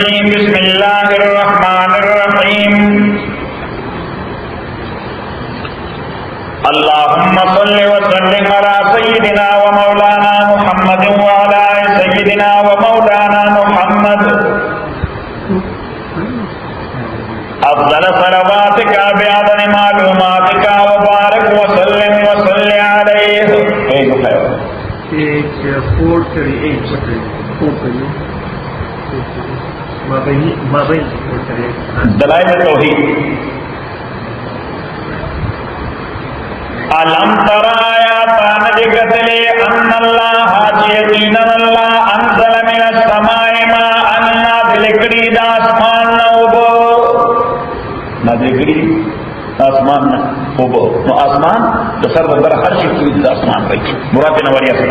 बिस्मिल्लाहिर्रहमानिर्रहीम। अल्लाहुम्मा सल्लि व सल्लिम अला सय्यिदिना व मौलाना मुहम्मदिन व अला सय्यिदिना व मौलाना मुहम्मद अफ़ज़ल सलवातिका बिअदद मालूमातिका व बारिक व सल्लिम व सल्लि अलैहि। Page 438 दलाइल तौहीद। अलम तरा आयातान दिक्कतले अन्नल्लाह यकीनल्लाह अंज़ल मिनस समाए माअन नाज़िलकरी दा आसमान न उबो नाज़िलकरी आसमान न उबो नो आसमान द सर्वदर हर शक्ति द आसमान पे मुराद नवरिया से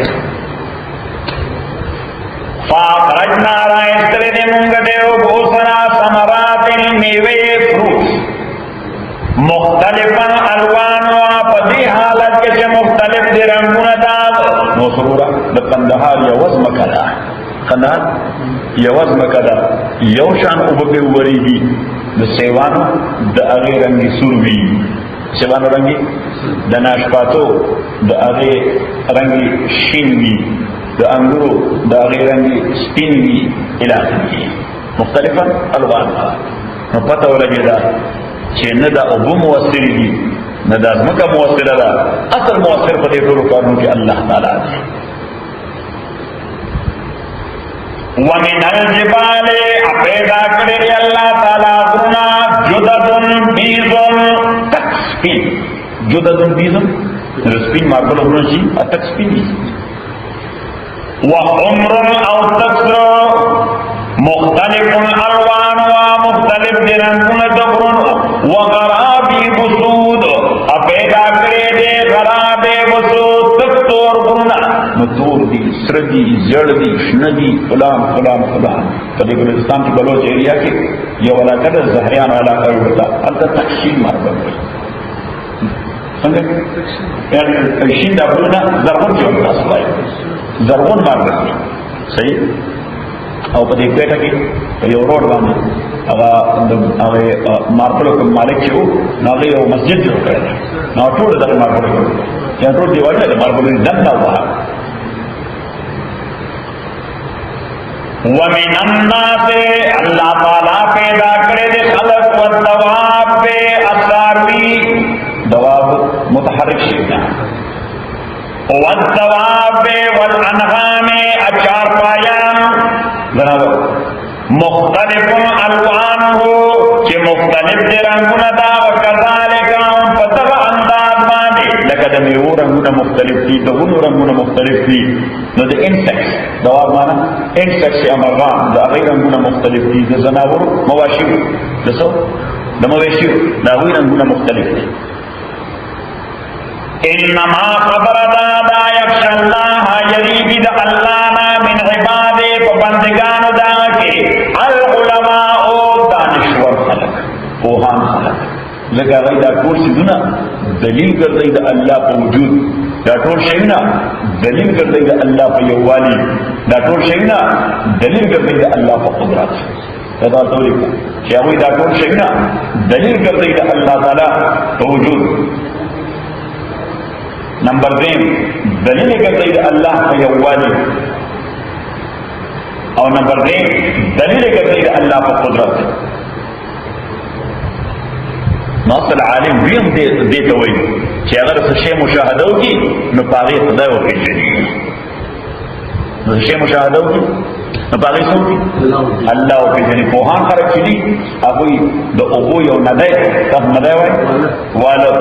फाखरजना राइस्तरे दे मुंगदे बहुसरा समरातिन मेवे फ्रूट्स मुख्तलिफन अलवान पदी हालत के मुख्तलिफ दे रंगुन दाग नोसरूरा द कंदहार यवज मकदा कंदहार यवज मकदा यवशान उबके वरीगी द सेवान द अगे रंगी सुरवी सेवान रंगी द नाशपातो द अगे रंगी शीनवी द अंगूरो द अगे रंगी स्पिनवी इलाही मुख्तलिफन अलवान नो पता लगे چې نه دا ابو موثر دي نه دا ځمکه موثره ده اصل موثر په دې ټولو کارونو کې الله تعالی دی. ومن الجبال پیدا کړی دی الله تعالی غرونه جددن بیزن تک سپین جددن بیزن سپین ماربل غرونه شي تک سپین دي وعمر او تکسر مختلف الوان و مختلف رنگونه دغرونو وغرابی بسود پیدا کرے دے غرابی بسود تک تور غرونا نتور دی سردی زردی شندی فلان فلان فلان کدی بلوچستان کی بلوچ ایریا کی یہ علاقہ دا زہریان علاقہ ہوتا التا تقشین ماربن ہوئی سمجھے شین دا غرونا زرغن کی ہوتا سلائی زرغن ماربن ہوئی صحیح او په دې پیټه کې یو روډ باندې هغه ماربلو کوم مالک شو نو هغه یو مسجد جوړ کړی نو ټول د ماربلو یا ټول دیوالونه د ماربلو دنده وه. ومن الناس الله تعالی پیدا کړی د خلق او دواب په اثاروی دواب متحرک شي والدواب والانعام اچار پایان برابر مختلف الوانه چې مختلف دي رنگونه دا وکذالک فتح انداز باندې لکه د میوه رنگونه مختلف دي د ونو رنگونه مختلف دي نو د انسیکټس دواب معنا انسیکټس امران د هغه رنگونه مختلف دي د زناور مواشي دسو د مواشي دا وی رنگونه مختلف دي. انما خبر دا یخشى الله یریږي د الله نه من عباده په بندگانو دا کې العلماء او دانشور خلق پوهان خلق لکه هغه دا ټول شیونه دلیل ګرځي د الله په وجود دا ټول شیونه دلیل ګرځي د الله په یووالي دا ټول شیونه دلیل ګرځي د الله په قدرت دا ټول چې هغه دا ټول شیونه دلیل ګرځي د الله تعالی په وجود. نمبر 2 دلیل ګرځي د الله په یووالي او نمبر 3 دلیل ګرځي د الله په قدرت. ناصر عالم ویم دې ته وایي چې هغه څه شی مشاهده وکړي نو پاره خدای وپېژني نو شی مشاهده وکړي نو پاره څه وکړي الله وپېژني. پوهان خلک چې دي هغه د اوبو یو ندی تاسو ندی وایي والو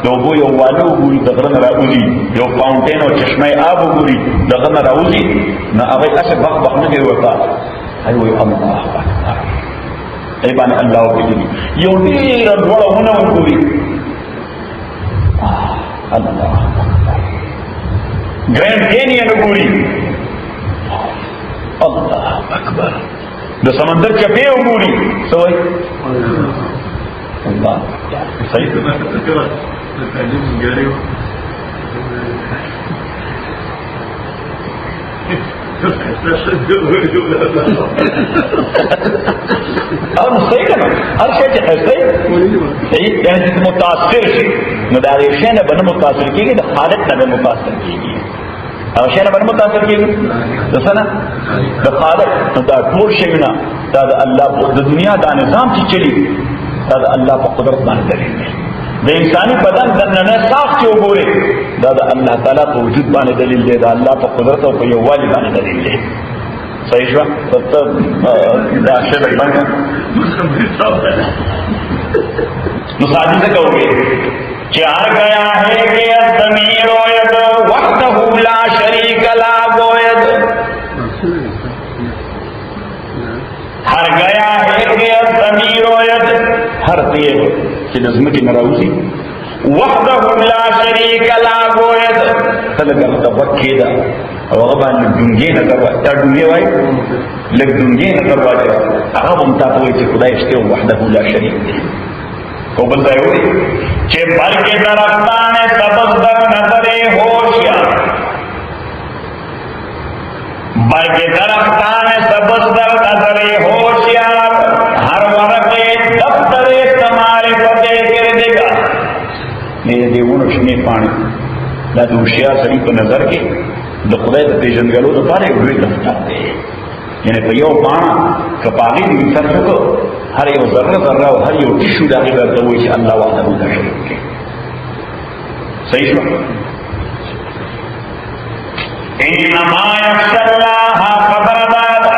د اوبو یو والو ګوري د غره نه راوځي یو فاونټین او چشمه آب ګوري د غره نه راوځي نو هغه اسه بخ نه کوي ورته هغه وایي الله اکبر ای باندې الله وپېژني. یو ډېر ډوړونه وګوري الله اکبر ګرینډ کینین وګوري الله اکبر د سمندر چپې وګوري سوي الله صحیح صحیح کنه هر شی چې صحیح یعنی متاثر شي نو دا شی نه بنه متاثر کیږي د خالق نه متاثر کیږي او شی نه بنه متاثر کیږي د څه نه د خالق دا ټول شی نه دا د الله د دنیا دا نظام چې چلی دا د الله په قدرت باندې دلیل دی د انساني بدن د نن صاف چې وګوري دا د الله تعالی په وجود باندې دلیل دی دا الله په قدرت او په یووالي باندې دلیل دی صحیح شو دا شی باندې نو ساجي څه کوي چې هر گیا ہے کہ ضمیر وید وحده لا شریک لا گوید هر گیا ہے کہ ضمیر وید هر تیر چې د ځمکې نه راوځي وحده لا شریک لا گوید تلګه متوکې ده او هغه باندې دنګې نه کوي دا دنګې وایي لږ دنګې نه کوي هغه هم تاسو وایي چې خدای شته وحده لا شریک دی او بل ځای وایي چې برګې درختان سبز در نظر هوشیار برګې درختان سبز در نظر ہوشیار ہر ورقے دفتر تمہارے پتے گردگا میرے دیوونو شنے پانی دا د هوښیار سړي په نظر کې د خدای د پیژندګلو لپاره یو لوی دفتر دی یعنی په یو پاڼه که په هغې دې سر وکړو هر یو ذره ذره او هر یو ټیشو د هغې درته وایي چې الله وحده لا شریک دی صحیح شو انما یخشى الله خبر دادا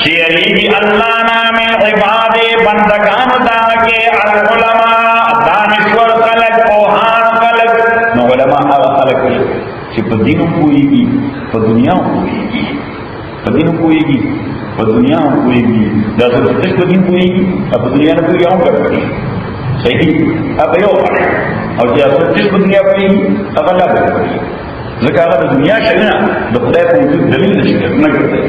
چې یریږي الله نه من عباد بندگان دا کې العلماء دانشور خلق پوهان خلق نو علماء هغه خلق چې په دین پوهېږي په دنیا پوهېږي په دین پوهېږي په دنیا پوهېږي دا څه چې په دین پوهېږي په دنیا نه پوهېږي هم ګډوډي صحیح هغه یو او چې هغه چې په دنیا پوهېږي هغه لا ګډوډي ځکه هغه د دنیا شیونه د خدای په وجود دلیل نشي نه ګرځي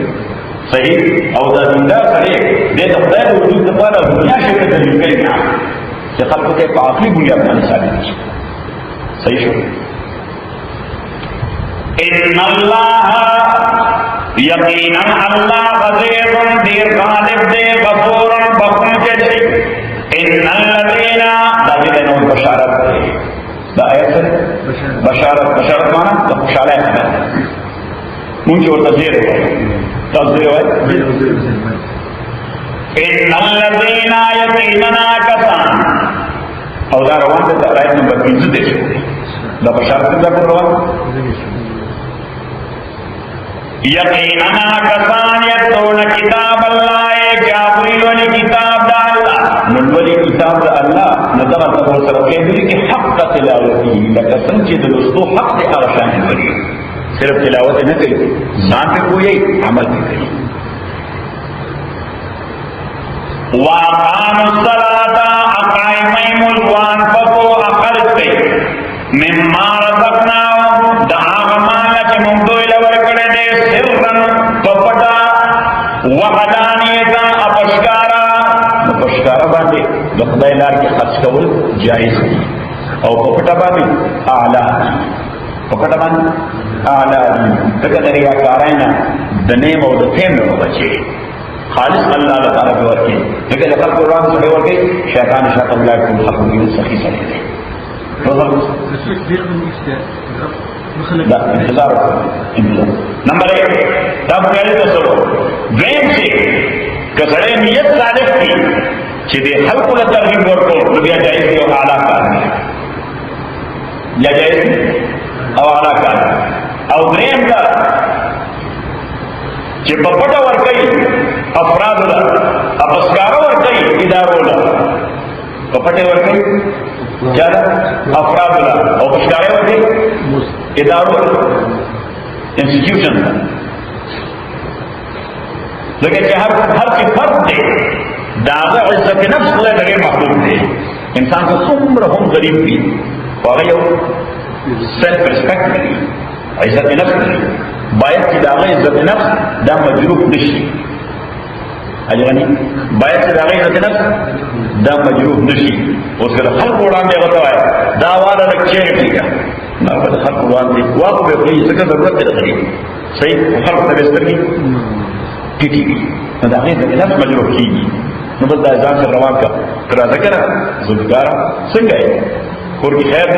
صحیح او دا دیندار سړی د خدای په وجود لپاره دنیا شی ته دلیل کوي نه چې خلکو ته په عقلي بنیاد باندې ثابت شي صحیح شو ان الله یقینا الله غفور دیر غالب دے غفور بخون کے دے ان الذين دا دې نو بشارت دی دا آیت بشارت مانا دا خوشحاله خبر مونږ ورته زیری وایو تاسو زیری وایو ان الذين یقینا کسان او دا روان دی دا آیت نمبر 15 دی دا بشارت دا روان یقینا کسان یتلون کتاب الله جابریل کتاب دا الله نلولی کتاب دا اللہ نظر تقول سرقیدری کی حق تا تلاوتی لکہ سنچی دلستو حق دے آرشان ولی صرف تلاوت نہ کری ذات پہ کوئی عمل بھی کری وَاقَامُ الصَّلَاةَ اقائمِ ملوان فقو اقلتے مما رزقناهم دا آغمانا چی ممدوئی لورکڑے دے سرن پپٹا وحدانیتا اپشکارا پشکارا باندې د خدای لار کې خرڅ کول جایز دي او په پټه باندې اعلی په پټه باندې اعلی دغه دریا کاراینا د نیم او د فیم نو بچي خالص الله تعالی په ورکه دغه د خلق قرآن سره ورکه شیطان شاته الله کوم حق دې سخی سره دی دا انتظار نمبر 1 دا بغیر تصور دریم شي کسړی نیت صالح کی چې د خلقو له ترغیب ورکړو نو بیا جایز دی او اعلی کار یا جایز او اعلی کار او دریم دا چې په پټه ورکړي افراد له اپسکارو ورکړي ادارو له په پټه ورکړي چا افراد له او اپسکارو ورکړي ادارو انسټیټیوشن لیکن کہ ہر کی فرد دے داغ عزت نفس خدای غیر محبوب دے انسان کو عمر هم غریب دی اور یو سیلف ریسپیکٹ دی عزت نفس دی باید کی داغ عزت نفس دا مجروح نشی اجرانی باید کی داغ عزت نفس دا مجروح نشی اس کے خلق اڑان دے غطا ہے دا والا رکھے گی گا نا بدا خلق اڑان دے واقع بے خلی سکر ضرورت دے غریب صحیح خلق تبستر کی ٹیٹی گئی نو دا غیر نفس مجروح کیږي نو بس دا ځان سره روان کړه تر ذکر زلګار څنګه یې کور کې خیر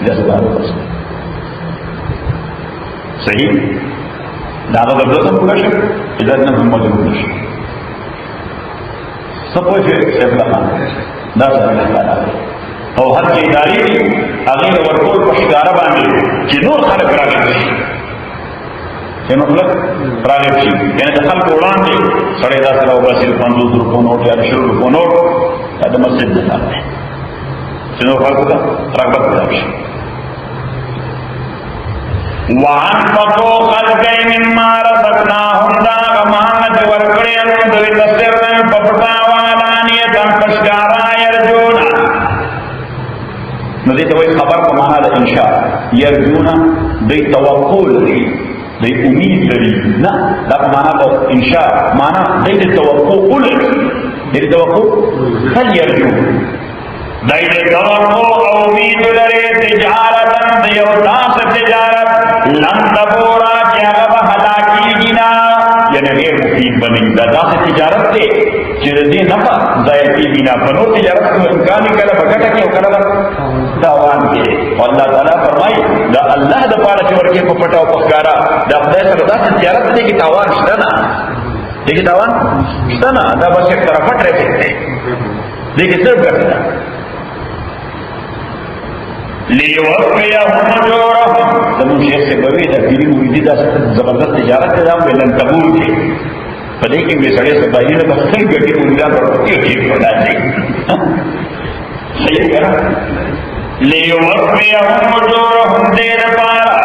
دې زلګار وځي صحیح دا به ضرورت پوره شي اجازه نه موجود شي سپوږ یې څنګه دا څنګه او هر چې ادارې دي هغه ورکول په ښکارا باندې چې نور خلک راشي چې مطلب راغلی شي یعنی د خلکو وړاندې سړی دا سره وباسي 50 روپو نوټ یا 100 روپو نوټ دا د مسجد نه دی چې نور خلکو ته رغبت راشي وانفقوا خلقي مما رزقناهم دا غمانت ورکړي نو دوی تسرن پپټا وانانیت پشکارا يرجونا نو دې ته وایي خبر په معنا د انشاء يرجونا دې توقع لري دې امید لري نه دا په معنا د انشاء معنا دې توقع لري دې توقع هل يرجو دې توقع او امید لري تجارت دې او تاس تجارت لن تبورا چې هغه هلاکیږي نه یعنی غیر مفید بني دا داسې تجارت دی چې دې نه ځای کېږي نه په نور تجارت کې امکان کله بغټه کې او کله تاوان کې الله تعالی فرمایي دا الله د پاره چې ورکه په پټه او په ښکارا دا خدای سره داسې تجارت دی کې تاوان شته نه دې کې تاوان شته نه دا بس یک طرفه ټریفیک دی دې کې څه ګټه لیوفیهم اجورهم زمون شیخ سے بوی دا پیری مریدی دا زبردست تجارت دا ولن تبور دی پدې کې به سړی سبایي نه بخښل ګټي مریدان ورته کې پدا دی صحیح کړه لیوفیهم اجورهم دیر پارا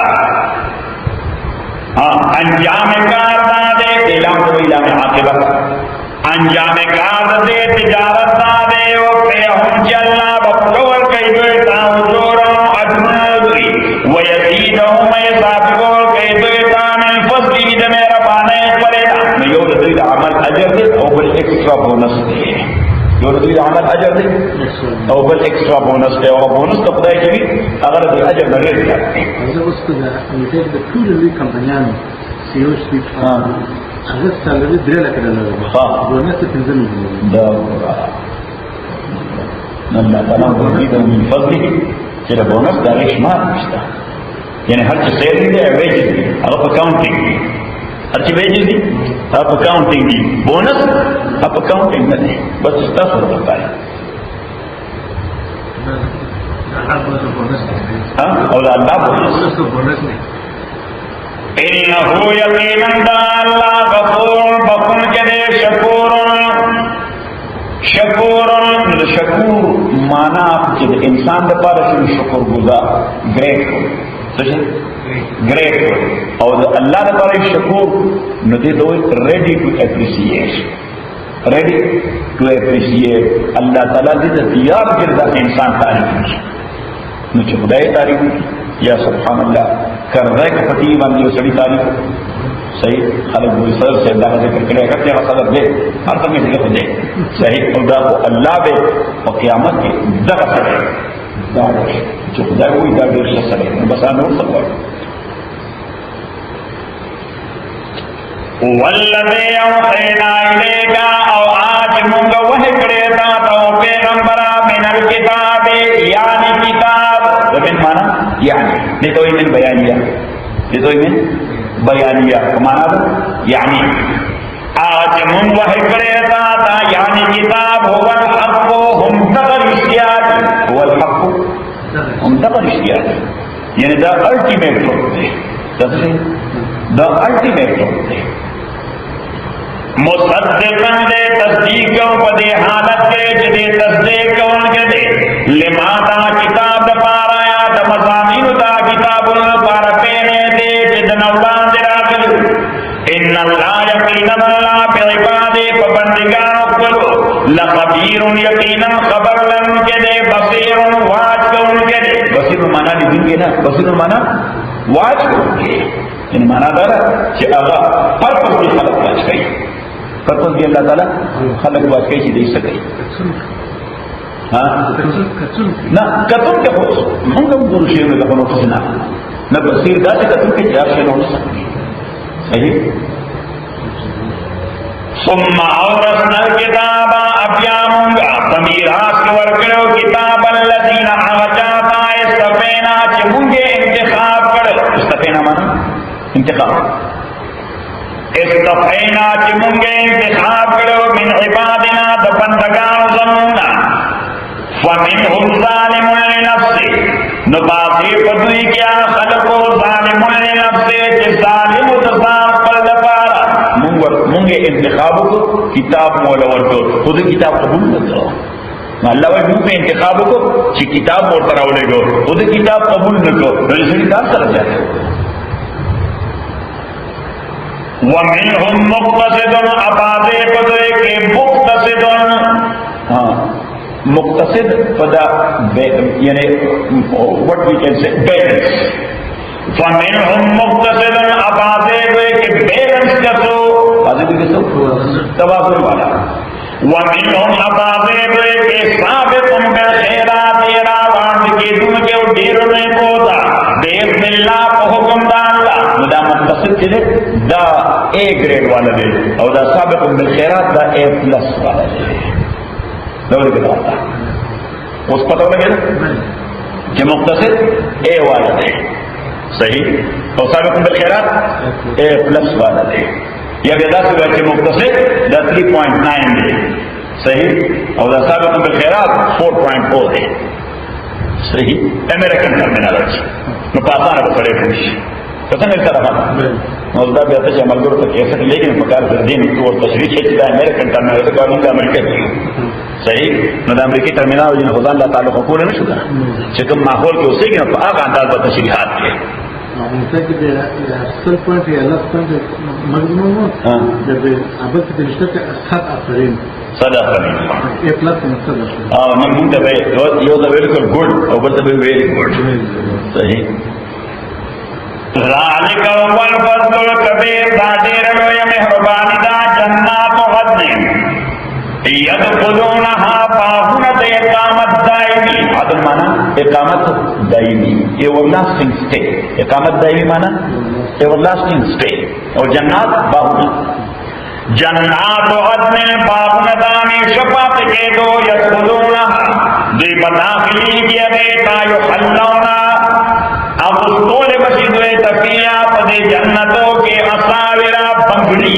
انجام کار دا دے اعلان کو اعلان عاقبت انجام کار دے تجارت دا دے وفیهم جلنا بپلور کئی دویتا اجورهم ويزيدهم يصابون كيدويتا من فضله د مهربانه پرېدا نو یو د دوی د عمل اجر دی او بل extra bonus the you the دوی د عمل اجر دی او بل ایکسترا بونس دی او بونس ته خدای کوي هغه د اجر نه ډیر دی زه اوس په دې د ټول لوی کمپنیانو سیو شي هغه سالري درې لکه ډالر ها بونس ته 15 میلیون دا نن الله تعالی ورته من فضله چې د بونس د شمار نشته یعنی هر څه سیلری دی ویجز دی هغه په کاونټینګ دی هر څه ویجز دی هغه په کاونټینګ دی بونس هغه په کاونټینګ نه دی بس تاسو ورته وایي او دا الله بونس نه انه یقینا الله غفور بخون کې شکور شکور مانا چې انسان د پاره شي شکر گزار گریټفul څه گریټفul او د الله د پاره شکور نو دې دوی ریډي ټو اپریشیټ الله تعالی دې تیار کړی دا انسان تعریف نو چې خدای تعریف یا سبحان الله کرے که پتی باندې سړي تعریف صحیح خالد بن سر سے اللہ کا ذکر کرے کرتے ہیں صدر دے ہر سمے ذکر دے صحیح خدا کو اللہ بے اور قیامت کی دغه سره دا چې خدای وي دا ډېر څه سره بس نور څه وایي والذي اوحينا اليك او آج موږ وحی کړی تا ته پیغمبر من الكتاب یعنی کتاب د من معنا یعنی دې دوی من بیانیه دې دوی من بیانیہ کمانا دو یعنی آج من وحی کرے تا یعنی کتاب هو الحق هم تغر اشتیاد هو الحق هم تغر اشتیاد یعنی دا الٹیمیٹ روپ دے دا الٹیمیٹ روپ دے مصدقن دے تصدیق کو پدے حالت کے جدے تصدیق کون کے دے لما دا کتاب دا پارایا دا مضامین دا کتاب پارا پینے دے جدن اولان ان اللہ یقینا اللہ بعبادے پابندگان کرو لخبیر یقینا خبر لن کے دے بصیر واج کون کے دے بصیر مانا لکھیں گے نا بصیر مانا واج کون کے ان مانا دارا کہ اغا پرپس کی خلق واج کئی پرپس کی اللہ تعالی خلق واج کئی چی دے سکئی نا کتن کے خوش ہم کم دور شیر میں لکھنو خسنا نا بصیر دا سے کتن کے جاب شیر ہو سکتی صحیح ثم اورثنا الكتاب اب तमीरात के वर्कड़ो किताब अल्लज़ीना आचाता इस्तफैना चे मुंगे इंतखाब कर इस्तफैना माना इंतखाब इस्तफैना चे मुंगे इंतखाब करो मिन इबादिना द बंदगान ज़मूना फमिनहुम ज़ालिमुन लिनफ्सि नबासी पदवी क्या खलको ज़ालिमुन लिनफ्सि चे ज़ालिम तसाफ पर दपारा मुंगे इंतखाब को किताब मौला वर्को खुद किताब कबूल न करो अल्लाह वही मुंह पे इंतखाब को कि किताब मोड़ तरह लेगो खुद किताब कबूल न करो रिजल्ट का तरह जाते वमिनहुम मुक्तसिदुन अबादे पदे के मुक्तसिदुन मुक्तसिद पदा यानी what we can say balance वमिनहुम मुक्तसिदुन अबादे के बैलेंस कसो आदि कसो तवाज़ुन वाला वमिनहुम अबादे के साबितुन बिल खैरात येरा वांड के दुन के ढेरों में कोदा बिस्मिल्लाह हुकुम दा अल्लाह मुदा मुक्तसिद चले दा ए ग्रेड वाला दे और दा साबितुन बिल खैरात दा ए प्लस वाला दे दौड़ के आता उस पता लगे ना जो मुक्तसिद ए वाला दे सही और साबितुन बिल खैरात ए प्लस वाला दे या बेदा से बच्चे मुक्तसिद दा 3.9 दे सही और दा साबितुन बिल खैरात 4.4 दे सही अमेरिकन टर्मिनोलॉजी मैं पासान अब खड़े खुश पता नहीं कर रहा मौजूदा भी आता है अमल करो तो कैसे लेकिन प्रकार से दिन और तशरीह खींचता है अमेरिकन टर्मिनोलॉजी का उनका अमेरिका की सही न अमेरिकी टर्मिनोलॉजी ने खुदा अल्लाह ताला को पूरे नहीं शुक्र चिकन माहौल के उससे कि ना आग अंदाज पर तशरीहात के असल पॉइंट है अलग पॉइंट मजमून जब अब के रिश्ते के साथ आफरीन सदा फरीन ए प्लस मकसद मैं मुंडा भाई यो द बिल्कुल गुड और बस वेरी गुड सही ज़ालिक वल फज़्लुल कबीर दादेर लो मेहरबानी दा जन्नात अदन यदखुलूनहा बाहुनत इकामत दायमी अदन माना इकामत दायमी एवरलास्टिंग स्टे इकामत दायमी माना एवरलास्टिंग स्टे और जन्नात बाहुनत जन्नात अदन बाहुनदानी शफात के दो यदखुलूनहा दे बदाखिली किया बेटा युहल्लौना अब तोले मस्जिद में तकिया पदे जन्नतों के असाविरा बंगड़ी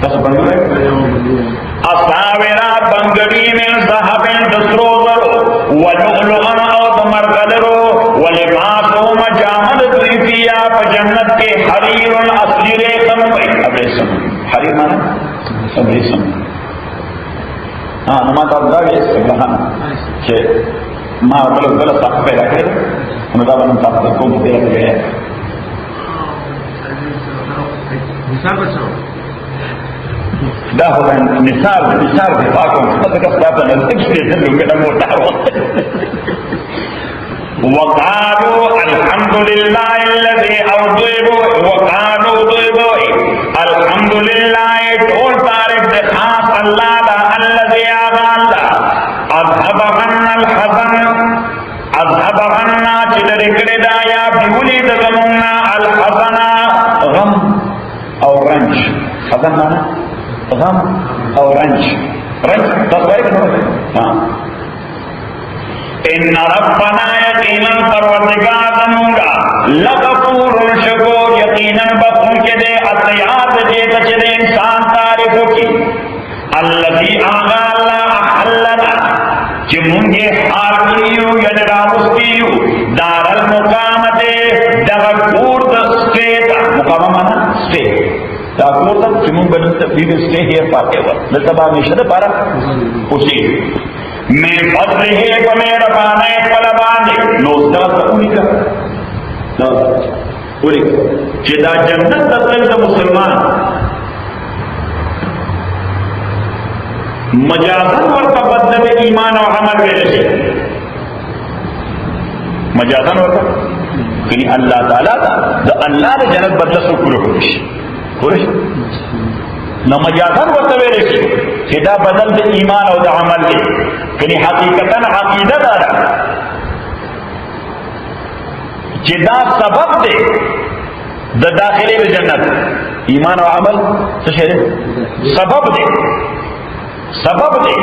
बस बंगड़ी असाविरा बंगड़ी में ज़हबिन दसरोज़र वलुअलुअन और मरकदरो वलिबासो मजामद दुइफिया प जन्नत के हरीरुल असली रेशम अब रेशम हरीर माना सब रेशम हाँ नमाज अब्दा ये सबलहान के माँ बलक बलक साफ पैदा करे उनका बन साफ को मुझे लग गया हिसाब अच्छा दा होगा निसार के पाकों तब तक बात है एक्सप्रेशन में मेरा मोटा हो वकालू अल्हम्दुलिल्लाहिल्लज़ी अवज़िबु वकालू ज़िबु अल्हम्दुलिल्लाह टोल तारीफ से खास अल्लाह दा अल्लज़ी आगाल्ला अज़हबन्नल हज़न अज़हबन्ना चिदरिकड़े दाया बिहुली दगमुन्ना अल हज़ना गम और रंज हज़न माना गम और रंज तस्वीर हाँ इन्ना रब्बना यकीनन परवरदिगार दूंगा लगफूरुन शकूर यकीनन बखून के दे अतयात दे कचरे इंसान तारीफों की अल्लज़ी आगा अल्लाह अहल्लना कि मुंगे हाकियू यानी रामुस्तियू दारल मुकामते दगकूर द स्टेट मुकामा माना स्टेट दाकूर तक कि मुंग बनते we will stay here forever लतबा मिशन पारा उसी मैं फजल है को मेरा बाने पलबाने नोस्ता उनिका ना उनिका जेदा जन्नत तक मुसलमान मजाजन वर्ता बदल ईमान और अमल में रहे मजाजन वर्ता कि अल्लाह ताला द अल्लाह ने जन्नत बदल सो पूरे खुश न मजाजन वर्ता में रहे सीधा बदल दे ईमान और अमल में कि हकीकतन अकीदत आ रहा जिदा सबब दे द दाखिले में जन्नत ईमान और अमल तो शेर सबब दे सबब दे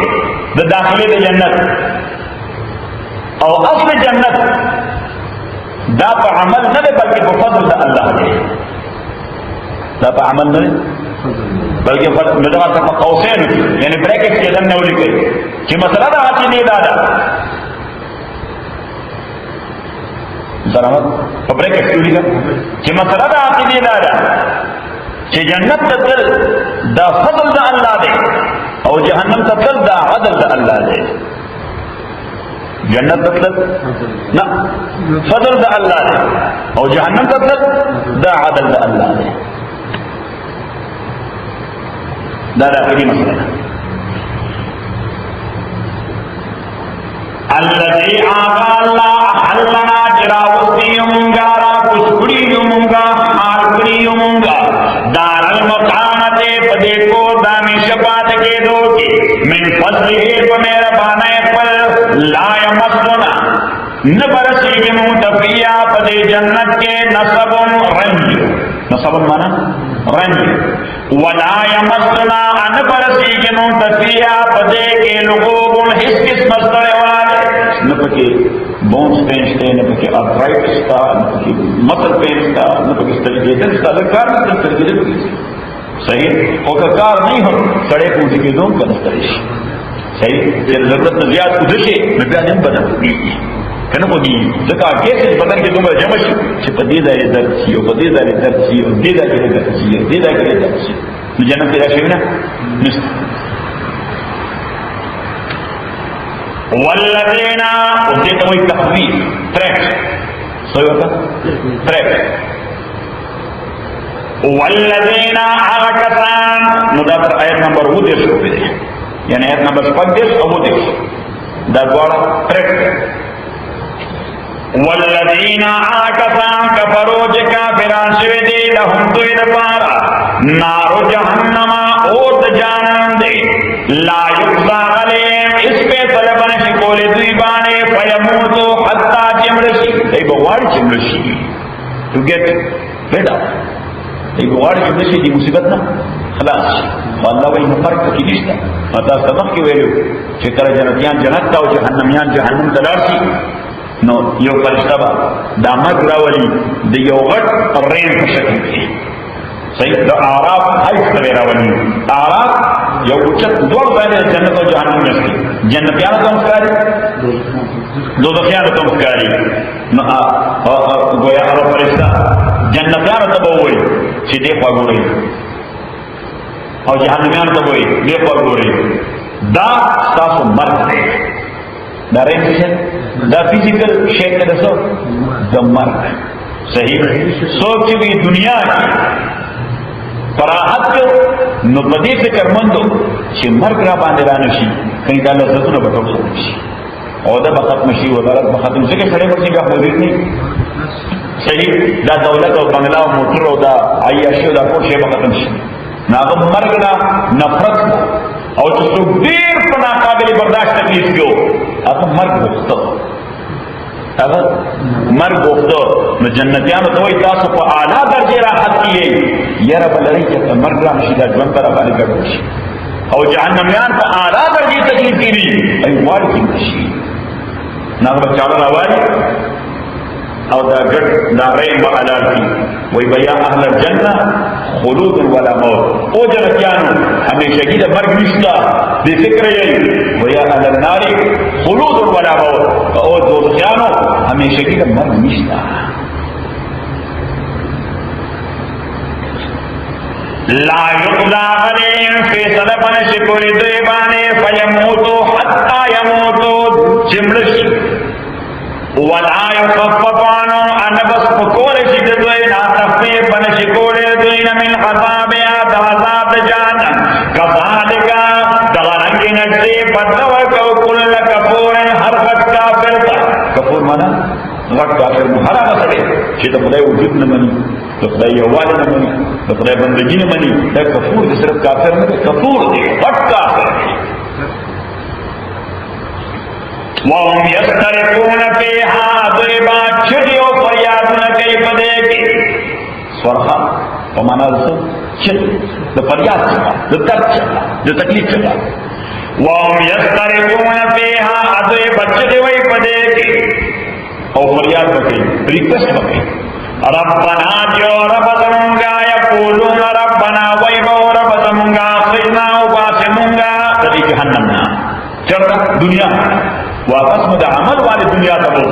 द दाखिले द जन्नत और असल जन्नत दा पर अमल न दे बल्कि फजल द अल्लाह दे दा पर अमल न बल्कि नजर तक कौसैन यानी ब्रैकेट के अंदर न लिखे कि मसला दा आती नहीं दादा बराबर तो ब्रैकेट क्यों लिखा कि मसला दा आती नहीं दादा कि जन्नत तदल दा फजल दा अल्लाह दे और जहन्नम तदल दा अदल दा अल्लाह दे जन्नत तदल ना फजल दा अल्लाह दे और जहन्नम तदल दा अदल दा अल्लाह दे दादा आखिरी मसला अल्लज़ी आगा अल्लाह हल्लना जरावस्तियुमुंगा कुस्कुड़ियुमुंगा हारकुड़ियुमुंगा दारल मकानते पदे को दानिश बात के दोगे मिन फज़लिही मेरा बाने पर ला यमस्सुना न बरसेगी मुतफिया पदे जन्नत के नसबुन रंज नसबुन माना रंज वला यमस्सुना अन बरसेगी मुतफिया पदे के लोगों गुण हिस किस्मत वाले न पके बोन्स पेंस थे न पके आर्थराइटिस था न पके मसल पेंस था न पके स्टरीगेशन था कार न स्टरीगेशन सही और कार नहीं हो सड़े पूछे के दो कनस्तरिश सही जरूरत न ज्यादा उधर से मैं प्याज बना कहना को दी जका कैसे बदन के दूंगा जमश से पदीदा इधर छियो पदीदा इधर छियो दीदा के इधर छियो दीदा के इधर छियो जन्नत के राशि ना वल्लज़ीना उससे तो वही तखवीफ थ्रेट सही होता थ्रेट वल्लज़ीना आगकसान मुदाफर आयत नंबर वो देश हो गए यानी आयत नंबर 25 और वो देश दरबारा थ्रेट वल्लज़ीना आगकसान कफरोज काफिरान शिवदे लहुम दुइद पारा नारो जहन्नमा ओत जानन दे ला युक्सा अलैहिम इस पे तलबन शिकोले दुइबाने फयमूतु हत्ता चिमरशी ए बवाड़ी चिमरशी टू गेट बेड अप ए बवाड़ी चिमरशी दी मुसीबत ना खलास अल्लाह वही फर्क की रिश्ता अता सबक की वैल्यू चित्र जन्नतियां जन्नत का जहन्नमियां जहन्नम तलाशी नो यो फरिश्ता दामत रावली द योगट रेन का शक्ल की सही द आराफ हाइट वगैरह वाली आराफ यो उच्चत दो पहले जन्नत और जहन्नम में से जन्नतियां तो मुस्कारी दो दफियां तो मुस्कारी गोया अरब फरिश्ता जन्नतियां तो बोई सीधे पगोरे और जहन्नमियां तो बोई दे पगोरे दा साफ मर्द दा रेंशन दा फिजिकल शेक के दसो द मर्द सही सोच भी दुनिया की पराहत नो पदे फिक्र मंदो कि मर्ग रा बांधे रानशी कहीं डाला जतुन बटो सकती और दा खत्म शी वजारत खत्म से के खड़े बच्चे का मौजूद नहीं सही दा दौलत और बंगला और मोटर और दा आयाशी और दा कोशे खत्म शी ना तो मर्ग रा नफरत और जो देर पना काबिल बर्दाश्त तकलीफ क्यों अब मर्ग होता अगर मर्ग होता न जन्नतियां तो वही तासु को आला दर्जे राहत की है ये रब लड़ी के मर्ग रा मशीदा जवन पर वाली गड़बड़ी और जहन्नमियां को आला दर्जे तकलीफ की नहीं आई वाली की मशी ना बच्चा वाली और दा गट दा रेन व अलाल की वही भैया अहल जन्नत खुलूद वाला मौत ओ जन्नतियां हमेशा की मर्ग निश्ता बेफिक्र यही भैया अहल नारी खुलूद वाला मौत और दोस्तियानो हमेशा की मर्ग निश्ता ला युक़ज़ा अलैहिम फैसला बन शिकोरी देवाने फयमूतु हत्ता यमूतु चिमड़शी वला युख़फ़फ़ु अन्हुम अनबस पकोरे शिदोय ना तफ़े बन शिकोरे दुइन मिन हसाबिया दवाज़ात जानन कज़ालिका दवरंगी नजरे बदव को कुल कफूर हर वक्त काफिर था कफूर माना वक्त काफिर हर असरे कि तो खुदा वजूद न मनी तो खुदा यवाल न मनी तो खुदा बंदगी न मनी तो कफूर सिर्फ काफिर न कफूर दे वक्त काफिर वहम यस्तरिकून फीहा दुरिबा छिड़ियो फरियाद न कई पदे की स्वरहा तो माना तो छिड़ तो फरियाद चला तो दर्द चला जो तकलीफ चला वम यस्तरिकून फीहा अदे बच्चे दे वही पदे के और फरियाद बके रिक्वेस्ट बके रब्बना जो रब समूंगा यकूलून रब्बना वही वो रब समूंगा खिजना उबासमूंगा तरी जहन्नम ना चलता दुनिया वापस मुझे अमल वाली दुनिया का बोल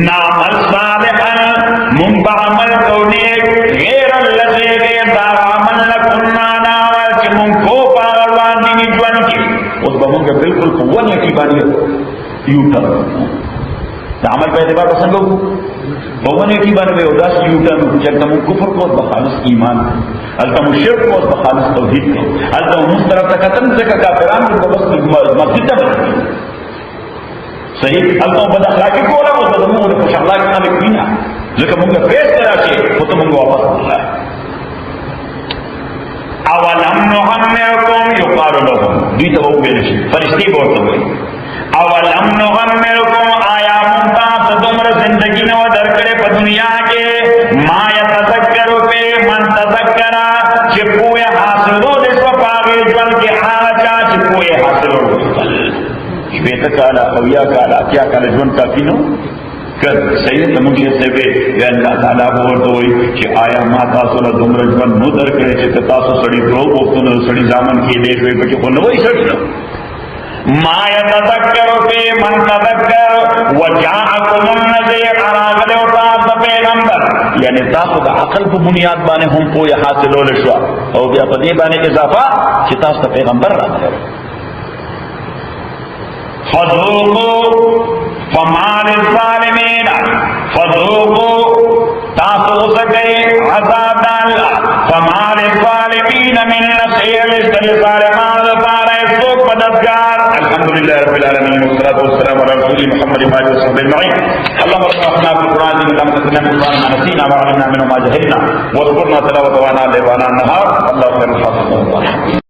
नामल सालिहन मुंबा अमल कौने गैर लजे गैर दामल लकुन्ना नावल कि मुंको पागलवान दीनी ज्वन की उस बमों के बिल्कुल कुव्वन यकीबानी यूटन अमल पैदे बार पसंद लोग बमों यकीबानी वे उदास यूटन जगदम कुफर को बखालिस ईमान अल्तम शिर्क को बखालिस तौहीद को अल्तम उस तरफ तक खत्म से का काफिरान को बस मस्जिद में सही अल्लाह बदअखलाकी को वाला वो बदमू ने खुश अल्लाह के मालिक पीना लेकिन मुझे फेस करा के वो तो मुझे वापस बोला है अवलम नुहम्मिरकुम युकालु लहुम दी तो वो मेरे फरिश्ते बोलते हुए अवलम नुहम्मिरकुम आया मुंता तुमर जिंदगी ने वो दरकड़े पर दुनिया के मा यतज़क्करु पे मन तज़क्करा चिपुए हासिलो जिसको पागे जल के हाचा चिपुए हासिलो श्वेत काला अविया काला क्या काला जुन का किनो कर सही मुझे से वे अल्लाह ताला बोल दो कि आया माता सोना दुमर जन नो दर करे चे तासो सड़ी प्रो बोतन सड़ी जामन की दे वे के कोन वही सड़ी माया तذكر पे मन तذكर वजाअकुम नज़ीर अरागले उता पैगंबर यानी तासो दा अकल को बुनियाद बाने हम को हासिल होले शो और बिया पदे बाने इजाफा कि तासो पैगंबर रागले फज़ूक़ू फमाल ज़ालिमीन फज़ूक़ू तासो सके अज़ाब अल्लाह फमाल ज़ालिमीन मिन नसीर ज़ालिमान तारे सो मददगार अल्हम्दुलिल्लाह रब्बिल आलमीन वस्सलातु वस्सलामु अला रसूलिल मुहम्मद व आलिहि वसहबिहि अजमईन अल्लाहुम्मा रब्बना बिल कुरान लम तस्लम कुरान नसीना व अलिमना मिन मा जहलना व ज़कुरना तिलावतु व ना लेवाना नहार अल्लाहु खैरुल हाफ़िज़।